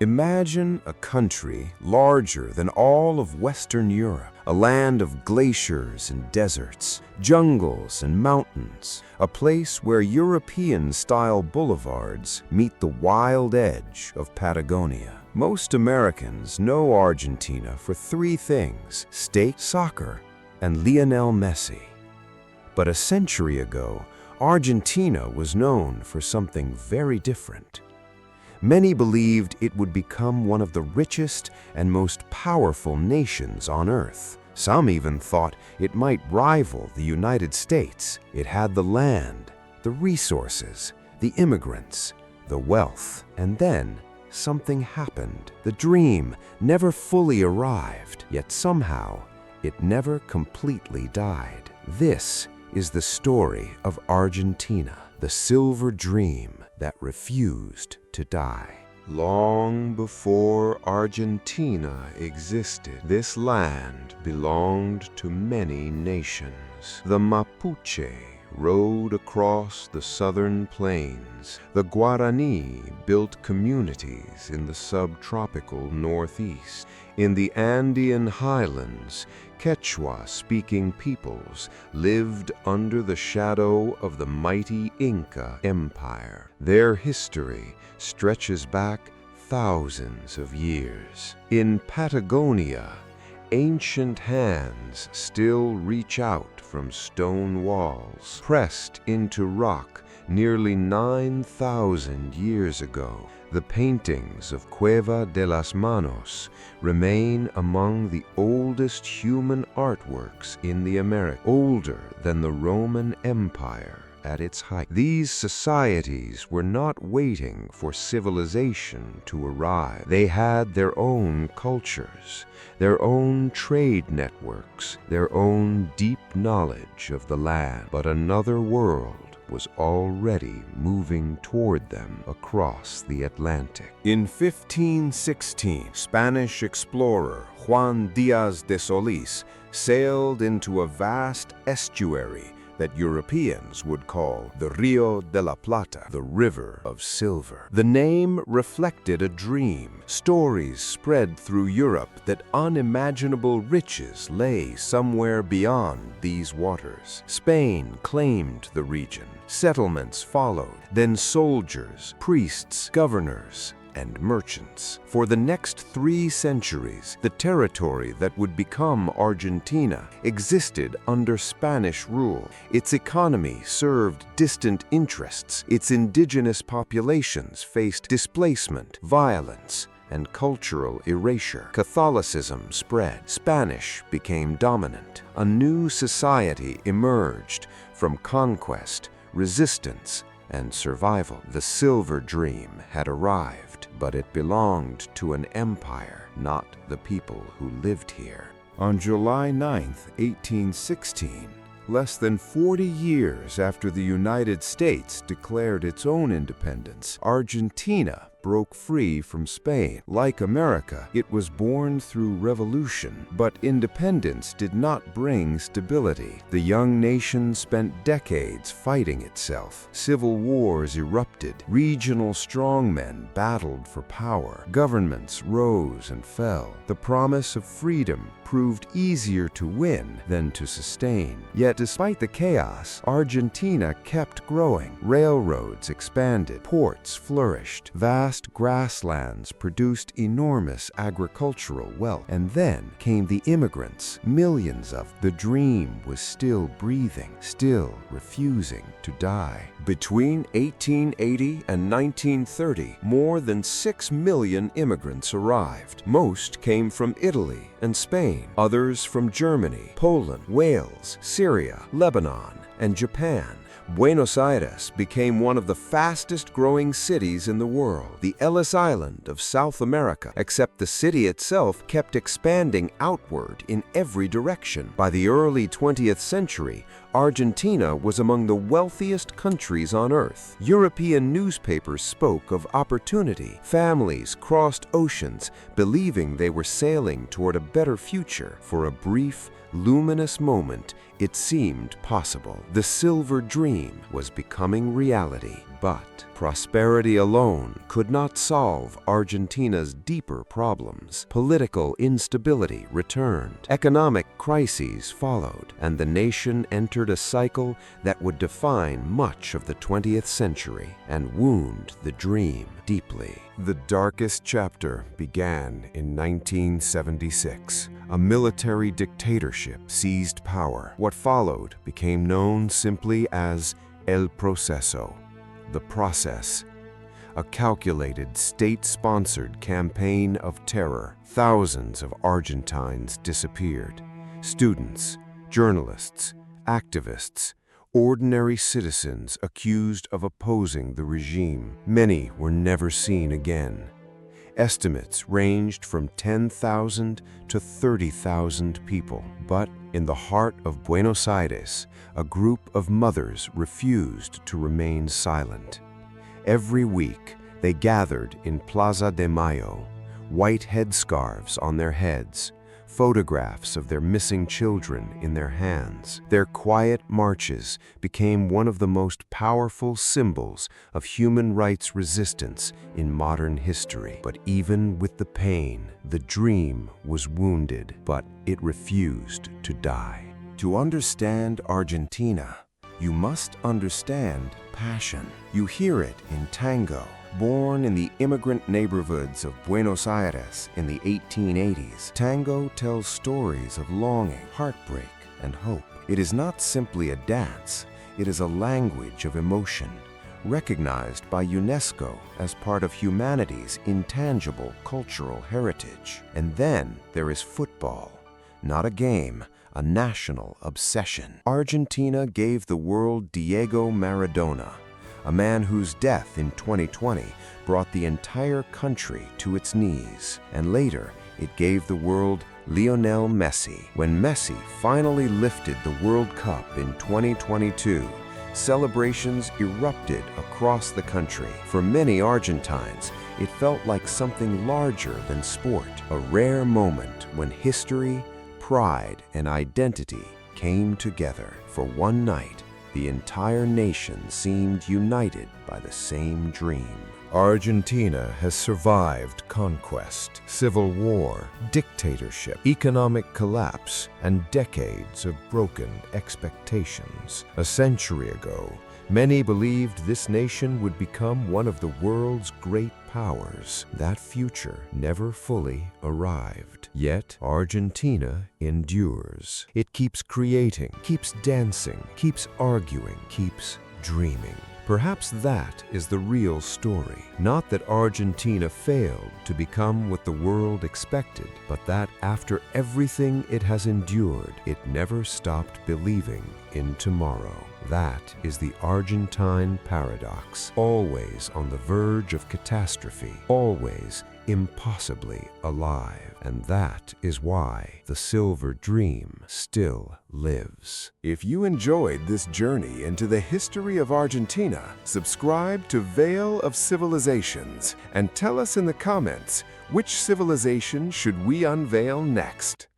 Imagine a country larger than all of Western Europe, a land of glaciers and deserts, jungles and mountains, a place where European-style boulevards meet the wild edge of Patagonia. Most Americans know Argentina for three things: steak, soccer, and Lionel Messi. But a century ago, Argentina was known for something very different. Many believed it would become one of the richest and most powerful nations on Earth. Some even thought it might rival the United States. It had the land, the resources, the immigrants, the wealth. And then something happened. The dream never fully arrived, yet somehow it never completely died. This is the story of Argentina, the silver dream that refused to die. Long before Argentina existed, this land belonged to many nations. The Mapuche rode across the southern plains. The Guarani built communities in the subtropical northeast. In the Andean highlands, Quechua-speaking peoples lived under the shadow of the mighty Inca Empire. Their history stretches back thousands of years. In Patagonia, ancient hands still reach out from stone walls, pressed into rock nearly 9,000 years ago. The paintings of Cueva de las Manos remain among the oldest human artworks in the Americas, older than the Roman Empire at its height. These societies were not waiting for civilization to arrive. They had their own cultures, their own trade networks, their own deep knowledge of the land. But another world was already moving toward them across the Atlantic. In 1516, Spanish explorer Juan Díaz de Solís sailed into a vast estuary that Europeans would call the Rio de la Plata, the River of Silver. The name reflected a dream. Stories spread through Europe that unimaginable riches lay somewhere beyond these waters. Spain claimed the region. Settlements followed, then soldiers, priests, governors, and merchants. For the next 3 centuries, the territory that would become Argentina existed under Spanish rule. Its economy served distant interests. Its indigenous populations faced displacement, violence, and cultural erasure. Catholicism spread. Spanish became dominant. A new society emerged from conquest, resistance, and survival. The silver dream had arrived, but it belonged to an empire, not the people who lived here. On July 9th, 1816, less than 40 years after the United States declared its own independence, Argentina broke free from Spain. Like America, it was born through revolution, but independence did not bring stability. The young nation spent decades fighting itself. Civil wars erupted. Regional strongmen battled for power. Governments rose and fell. The promise of freedom proved easier to win than to sustain. Yet, despite the chaos, Argentina kept growing. Railroads expanded. Ports flourished. Vast grasslands produced enormous agricultural wealth. And then came the immigrants, millions of them. The dream was still breathing, still refusing to die. Between 1880 and 1930, more than 6 million immigrants arrived. Most came from Italy and Spain, others from Germany, Poland, Wales, Syria, Lebanon, and Japan. Buenos Aires became one of the fastest-growing cities in the world, the Ellis Island of South America, except the city itself kept expanding outward in every direction. By the early 20th century, Argentina was among the wealthiest countries on Earth. European newspapers spoke of opportunity. Families crossed oceans, believing they were sailing toward a better future. For a brief, luminous moment, It seemed possible. The silver dream was becoming reality. But prosperity alone could not solve Argentina's deeper problems. Political instability returned, economic crises followed, and the nation entered a cycle that would define much of the 20th century and wound the dream deeply. The darkest chapter began in 1976. A military dictatorship seized power. What followed became known simply as El Proceso, the process, a calculated state-sponsored campaign of terror. Thousands of Argentines disappeared. Students, journalists, activists, ordinary citizens accused of opposing the regime. Many were never seen again. Estimates ranged from 10,000 to 30,000 people. But in the heart of Buenos Aires, a group of mothers refused to remain silent. Every week, they gathered in Plaza de Mayo, white headscarves on their heads, photographs of their missing children in their hands. Their quiet marches became one of the most powerful symbols of human rights resistance in modern history. But even with the pain, the dream was wounded, but it refused to die. To understand Argentina, you must understand passion. You hear it in Tango. Born in the immigrant neighborhoods of Buenos Aires in the 1880s, Tango tells stories of longing, heartbreak, and hope. It is not simply a dance, it is a language of emotion, recognized by UNESCO as part of humanity's intangible cultural heritage. And then there is football, not a game, a national obsession. Argentina gave the world Diego Maradona, a man whose death in 2020 brought the entire country to its knees. And later, it gave the world Lionel Messi. When Messi finally lifted the World Cup in 2022, celebrations erupted across the country. For many Argentines, it felt like something larger than sport, a rare moment when history, pride, and identity came together. For one night, the entire nation seemed united by the same dream. Argentina has survived conquest, civil war, dictatorship, economic collapse, and decades of broken expectations. A century ago, many believed this nation would become one of the world's great powers. That future never fully arrived. Yet, Argentina endures. It keeps creating, keeps dancing, keeps arguing, keeps dreaming. Perhaps that is the real story. Not that Argentina failed to become what the world expected, but that after everything it has endured, it never stopped believing in tomorrow. That is the Argentine paradox, always on the verge of catastrophe, always impossibly alive. And that is why the silver dream still lives. If you enjoyed this journey into the history of Argentina, subscribe to Veil of Civilizations and tell us in the comments, which civilization should we unveil next?